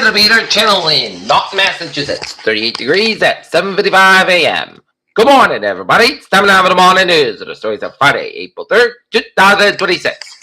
the Beater Channel in Norton, Massachusetts. 38 degrees at 7:55 a.m. Good morning, everybody. It's time now for the morning news of the stories of Friday, April 3rd, 2026.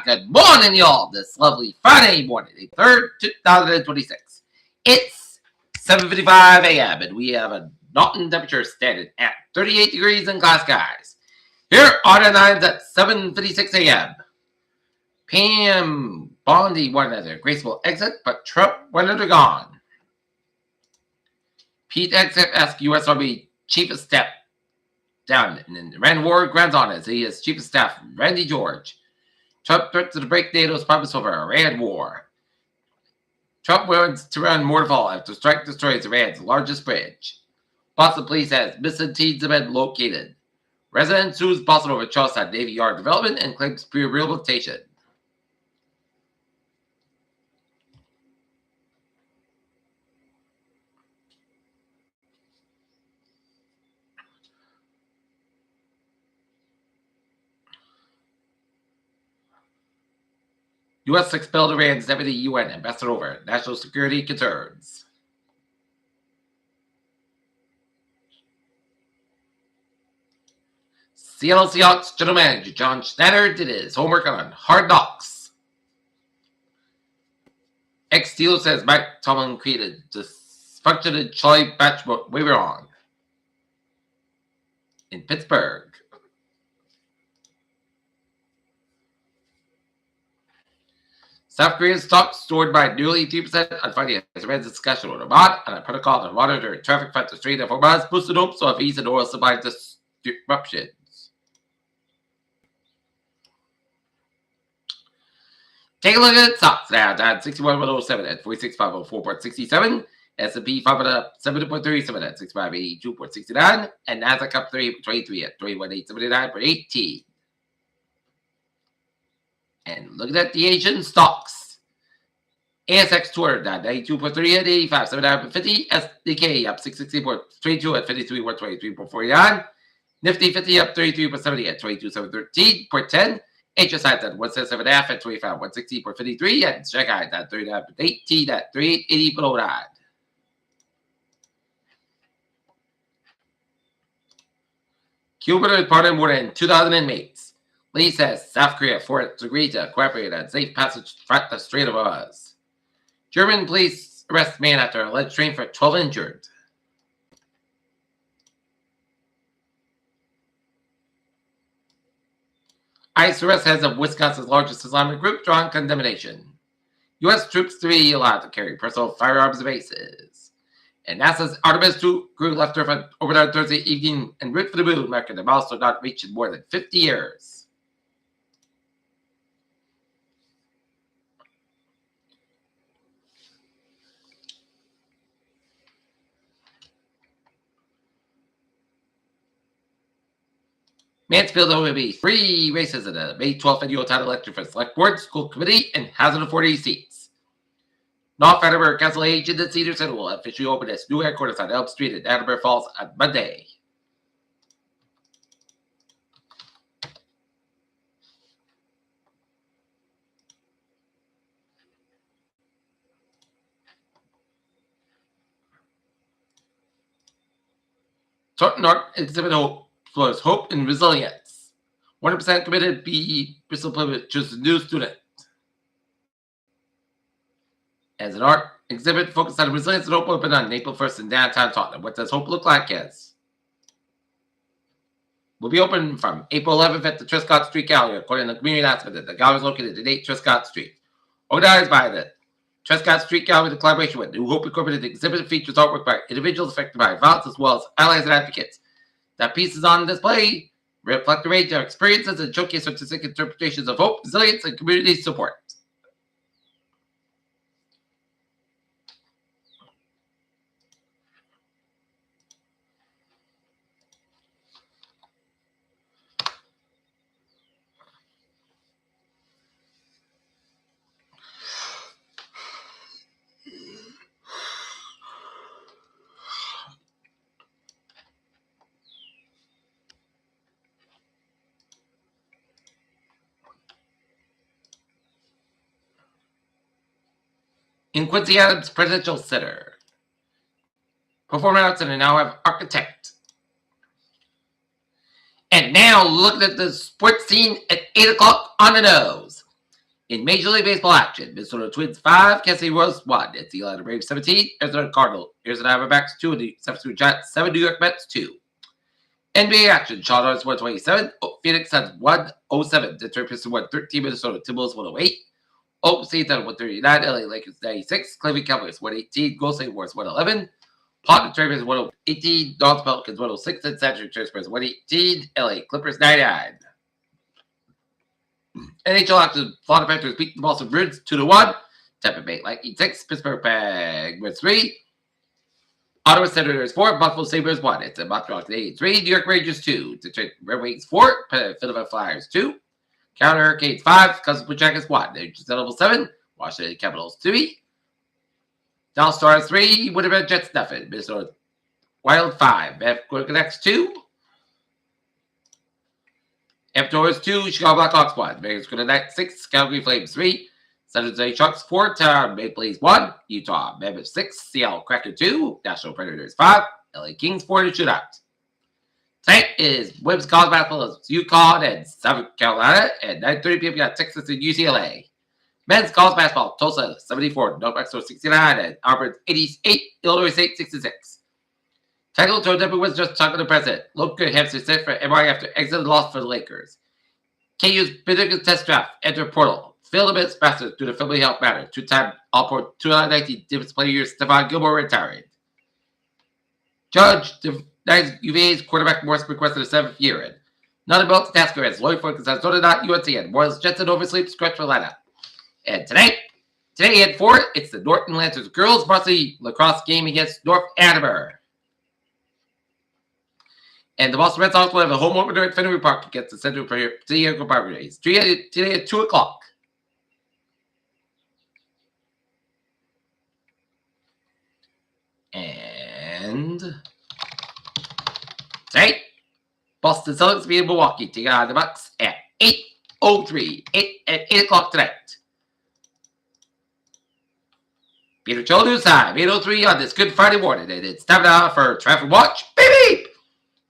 Good morning, y'all. This lovely Friday morning, April 3rd, 2026. It's 7:55 a.m. and we have a Norton temperature standing at 38 degrees in clear skies. Here are the nines at 7:56 a.m. PM Bondi won as a graceful exit, but Trump went under gone. Pete Exit asked U.S. Army Chief of Staff down and Rand Ward grants on as he is Chief of Staff Randy George. Trump threatens to break NATO's promise over Iran war. Trump wants to run Mortarfall after strike destroys Iran's largest bridge. Boston police has missing teens have been located. Resident sues Boston over Charlestown Navy Yard development and claims rehabilitation. U.S. expelled Iran's deputy UN ambassador over national security concerns. Seattle Seahawks general manager John Schneider did his homework on Hard Knocks. Ex-Steelers says Mike Tomlin created dysfunctional Charlie Batch way wrong. In Pittsburgh. South Korean stocks soared by nearly 3% on Friday as Iran's discussion with Oman on a protocol to monitor traffic front to Strait of Hormuz boosted hopes of ease and oil supply disruptions. Take a look at stocks now. Down 61,107 at 46,504.67. S&P 500 up 7.37 at 6,582.69. And Nasdaq up 3.23 at 31,879.18. And looking at the Asian stocks. ASX 200 down 92.3 at 85,750. SDK up 660.32 at 53,123.49. Nifty 50 up 33.70 at 22,713.10. HSI at 177.5 at 25,160.53. And Shanghai at 39.18 at 3880 below that. Cuba is part of more than 2,000 inmates. Lee says South Korea forced agreed to cooperate on safe passage through the Strait of Hormuz. German police arrest man after alleged train for 12 injured. ICE arrests heads of Wisconsin's largest Islamic group, drawing condemnation. U.S. troops to be allowed to carry personal firearms to bases. And NASA's Artemis 2 crew left Earth overnight on Thursday evening en route for the moon, marking the milestone not reached in more than 50 years. Mansfield will be 3 races in the May 12th annual town election for select board, school committee, and House of 40 seats. North Attleboro Council agent at Cedar Center will officially open its new headquarters on Elm Street in Attleboro Falls on Monday. Thornton North exhibit hope and resilience. 100% committed be Bristol Plymouth chooses a new student. As an art exhibit focused on resilience and hope open on April 1st in downtown Tottenham. What does hope look like is? Will be open from April 11th at the Trescott Street Gallery, according to the community announcement. The gallery is located at 8 Trescott Street. Organized by the Trescott Street Gallery in collaboration with New Hope Incorporated, the exhibit features artwork by individuals affected by violence as well as allies and advocates. The pieces on display reflect a range of experiences and showcase artistic interpretations of hope, resilience, and community support. in Quincy Adams Presidential Center. Performing Arts Center now have Architect. And now looking at the sports scene at 8 o'clock on the nose. In Major League Baseball action, Minnesota Twins 5, Kansas City Royals 1, it's the Atlanta Braves 17, Arizona Cardinals, Arizona Diamondbacks 2, and the San Francisco Giants 7, New York Mets 2. NBA action, Charlotte 127, Phoenix Suns 107, Detroit Pistons 113, Minnesota Timberwolves 108, Oklahoma City Thunder 139, LA Lakers 96, Cleveland Cavaliers 118, Golden State Warriors 111, Portland Trailblazers 118, Dallas Pelicans 106, and San Antonio Spurs 118, LA Clippers 99. NHL action, Florida Panthers beat the Boston Bruins 2-1, Tampa Bay Lightning 6, Pittsburgh Penguins 3, Ottawa Senators 4, Buffalo Sabres 1, it's a Montreal Canadiens 3, New York Rangers 2, Detroit Red Wings 4, Philadelphia Flyers 2, Carolina Hurricanes 5, Columbus Blue Jackets 1, New Jersey Devils 7, Washington Capitals 3, Dallas Stars 3, Winnipeg Jets nothing, Minnesota Wild 5, Vancouver Canucks 2, Raptors 2, Chicago Blackhawks 1, Vegas Golden Knights 6, Calgary Flames 3, San Jose Sharks 4, Toronto Maple Leafs 1, Utah Mammoth 6, Seattle Kraken 2, National Predators 5, LA Kings 4 to shootout. Tonight is women's college basketball as UConn and South Carolina at 9:30 p.m. We got Texas and UCLA. Men's college basketball, Tulsa 74, North Mexico 69, and Auburn 88, Illinois State 66. Technical Tour W was just talking to the president. Look Hampton set for MRI after exit loss for the Lakers. KU's Benedict test draft, enter portal. Fill the minutes faster due to family health matter. Two-time All-Pro 2019 Defensive Player of the Year Stephon Gilmore retired. Judge denies UVA's quarterback Morris requested a 7th year in. Not about the task as Lloyd Ford Arizona not UNC and Morris Jetson oversleeps scratch for lineup. And today at 4, it's the Norton Lancers girls varsity lacrosse game against North Andover. And the Boston Red Sox will have a home opener at Fenway Park against the Central San Diego Padres today at 2 o'clock. And tonight, Boston Celtics be in Milwaukee taking on the Bucks at 8:03 at 8 o'clock tonight. Peter Joe News Time, 8:03 on this Good Friday morning, and it's time now for Traffic Watch. Beep beep!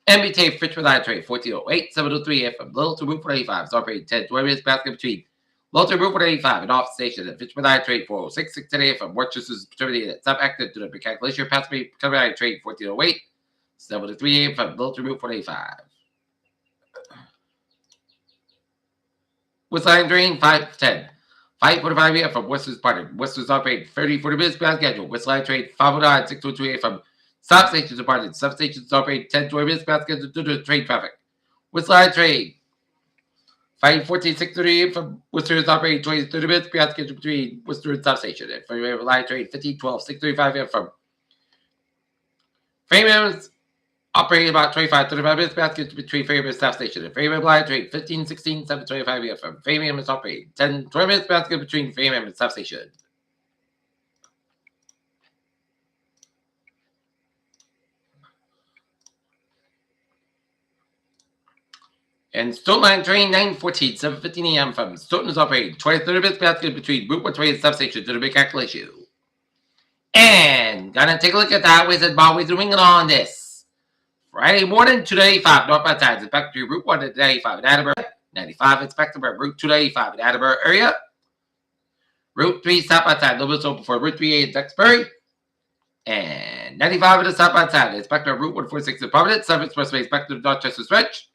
NBA Fitch with I trade 1408, 703 FM, Little to Route 485, Starpay 10, 20 minutes basket between Little to Route 485 and off station at Fitch with I trade 406, 610 FM, Worcester's terminated at sub active to the Big Glacier, Pass me, come I trade 1408, 703 AM from Little to Route 485. Whistline Drain 510. 5:45 AM from Worcester's partner. Worcester's operating 40 minutes beyond schedule. Whistline Trade 509, 623 AM from Stop stations departed. Substations operate 10-20 minutes past schedule due to train traffic. Whistline Trade 514, 630 from Worcester is operating 20-30 minutes beyond schedule between Worcester and substation. And Framingham Line Trade 15-12, 635 from Framingham's operating about 25-35 minutes past schedule between Framingham and South Station. And Framingham Line Trade 15-16, 725 from Framingham is operating 10-20 minutes past schedule between Framingham and South Station. And Stoughton Line Train 914, 7:15 AM from Stoughton is operating 20-30 minutes past schedule between Route 120 and substation due to big calculation. And gonna take a look at the highways and byways doing it on this Friday morning, 285 northbound sides, inspector to Route 1 at 95 in Attleboro, 95 inspector by Route 285 in Attleboro area, Route 3 southbound side, little bit open for Route 3A in Duxbury, and 95 in the southbound side, inspector Route 146 in Providence, 7 Expressway inspector of Dorchester Stretch,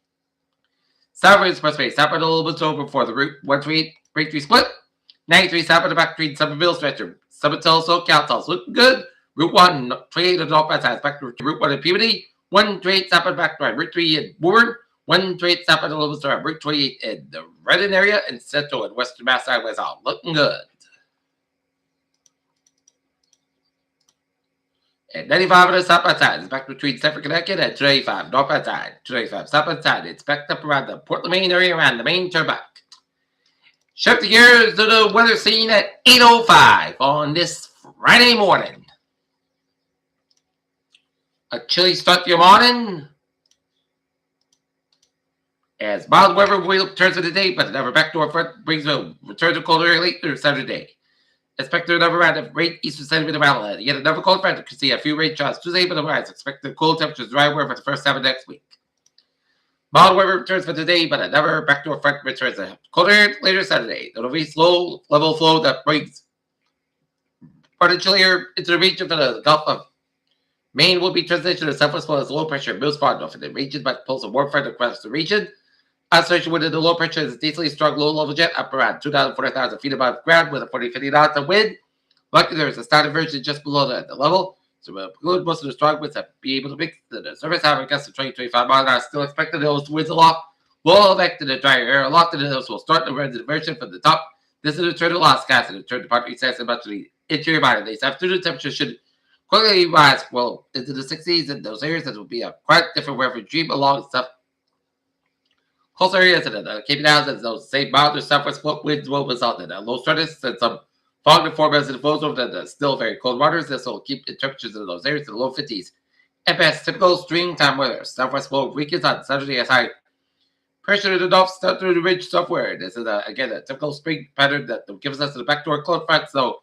Southbound Expressway, southbound a little bit over for the Route 138 Breakthrough Split, 93 southbound the back street, Somerville Stretcher, Somerville, SoCal, Tulsa, looking good. Route 1, 28 on the northbound side, back to Route 1 in Peabody, 128 southbound back to Route 3 in Woburn, 128 southbound a little bit over Route 28 in the Redden area, and Central and Western Mass Highways all looking good. At 95 on the southbound side, it's back between Stamford, Connecticut and 285 northbound side. 285 southbound side, it's backed up around the Portland, Maine area around the main turnpike. Shift the gears to the weather scene at 8:05 on this Friday morning. A chilly start to your morning. As mild weather will turn to the day, but another backdoor front brings a return to colder later Saturday. Expect another round of rain eastern side with the avalanche. Yet another cold front. You can see a few rain showers Tuesday, but otherwise expect the cold temperatures dry weather for the first half of next week. Mild weather returns for today, but another backdoor front returns a colder air later Saturday. There will be slow level flow that brings part of chilly air into the region for the Gulf of Maine will be transitioned to southwest flow as low pressure moves far enough in the region, but pulls a warm front across the region. Associated with the low pressure is a decently strong low level jet up around 2,000 feet above ground with a 40-50 knots of wind. Luckily, there is a standard version just below the level, so we'll include most of the strong winds to be able to mix the surface. However, gusts of 20-25 miles an hour still expected. Those winds aloft will affect the drier air aloft, and those will start to run the diversion from the top. This is a return to lost gas and a return to partly sense and much of the interior body. These afternoon temperatures should quickly rise well into the 60s in those areas. That will be a quite different weather dream along stuff. Coastal areas and the Cape Downs and those same milder southwest winds will result in low stratus and some fog to form as it flows over the still very cold waters. This will keep the temperatures in those areas in the low 50s. At best, typical springtime weather. Southwest flow weakens on Saturday as high pressure to the Gulf start through the ridge somewhere. This is again a typical spring pattern that gives us the backdoor cold front. So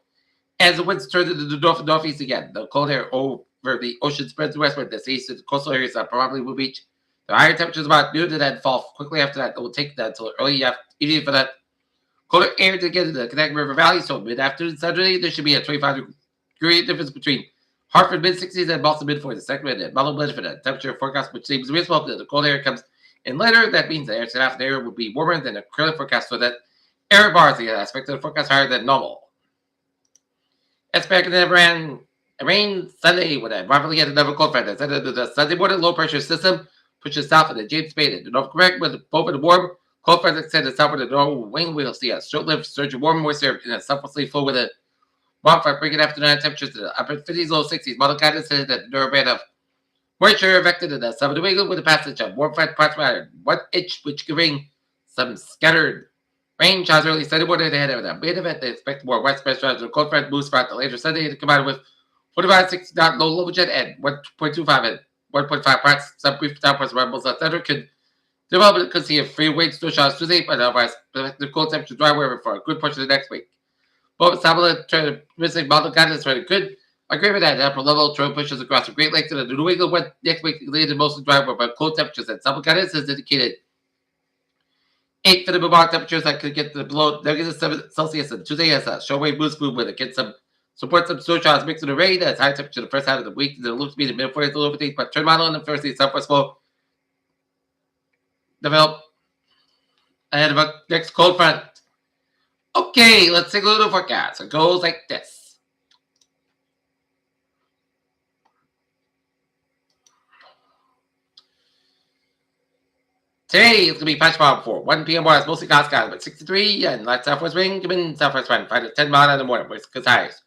as the winds turn into the north and northeast again, the cold air over the ocean spreads westward. The east and coastal areas probably will reach the higher temperatures about noon and then fall quickly after that. It will take that until early evening for that colder air to get into the Connecticut River Valley. So mid-afternoon Saturday, there should be a 25-degree difference between Hartford mid-60s and Boston mid-40s. Second and Mellow for the temperature forecast, which seems reasonable. The cold air comes in later. That means the air half the air will be warmer than the current forecast, so that air bars the aspect of the forecast higher than normal. Expected rain Sunday with a rivalry yet another cold front. That's the Sunday morning low pressure system pushes south of the James Bay and the North Quebec with both the warm cold front extended southward the northern wing. We'll see a short-lived surge of warm moisture in a southwesterly flow with a warm front bringing afternoon temperatures to the upper 50s, low 60s. Model guidance says that the narrow band of moisture affected in the southern New England with the passage of warm front parts around 1 inch, which could bring some scattered rain showers early Sunday morning ahead of the main event. They expect more west pressure as the cold front moves throughout the later Sunday to come out with 45-60 knot low level jet and 1.25 and 1.5 parts. Some brief downpours rumbles on thunder could develop and could see a free wind snow showers Tuesday, but otherwise the cold temperature dry weather for a good portion of the next week. Both Sabala trying to missing model guidance very good. I agree with that. The upper level trail pushes across the Great Lakes and the New England went next week leading mostly dry weather, but cold temperatures and Sabala guidance has indicated 8 for the Vermont temperatures that could get to below -7 Celsius and Tuesday as a shortwave moves movement against some support some snow showers mixed with the rain. That's high temperature the first half of the week. It looks to be the mid 40s, low 50s, but turn model in the Thursday southwest flow develop ahead of a next cold front. Okay, let's take a little forecast. It goes like this. Today it's going to be patch fog for 1 p.m. It's mostly clouds, but 63 and light southwest wind, given southwest wind 5 to 10 miles in the morning, with good highs.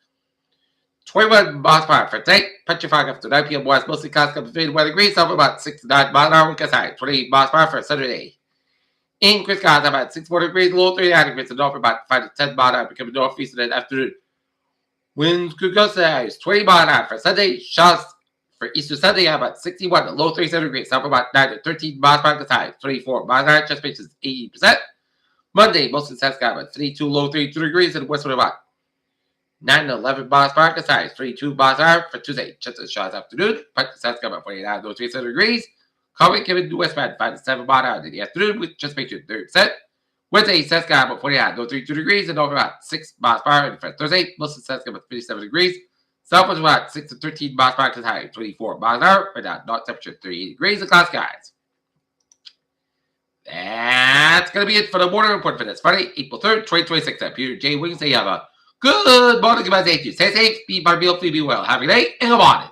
21 miles per hour for tonight. Patch fog after 9 p.m. It's mostly clouds, between 1 degree, south about 6 to 9 miles an hour, with good highs. 20 miles per hour for Saturday. In Wisconsin, about 64 degrees, low 39 degrees, and north about 5 to 10 miles an hour, becoming northeast in the afternoon. Winds could go to highs 20 miles an hour for Sunday. Showers for Easter Sunday, about 61 to low 37 degrees, south about 9 to 13 miles per hour, high 24 miles an hour, chest space is 80%. Monday, mostly sunny sky, about 32 low 32 degrees, and westward about 9 to 11 miles per hour, high 32 miles an hour for Tuesday. Chest of showers afternoon, but the sun's got about 49 low 37 degrees. Calming coming to westbound 5 to 7 miles an hour in the afternoon, with chest space 30%. Wednesday, sun's got about 49 low 32 degrees, and over about 6 miles per hour. And for Thursday, most of the sun's got about 57 degrees. South was about 6 to 13 miles per hour, high 24 miles an hour, but not temperature 38 degrees and cloud skies. That's going to be it for the morning report for this Friday, April 3rd, 2026. I'm Peter J. Wiggins. Say you have a good morning. Goodbye. Thank you. Stay safe. Be well. Be well. Have a good day and good morning.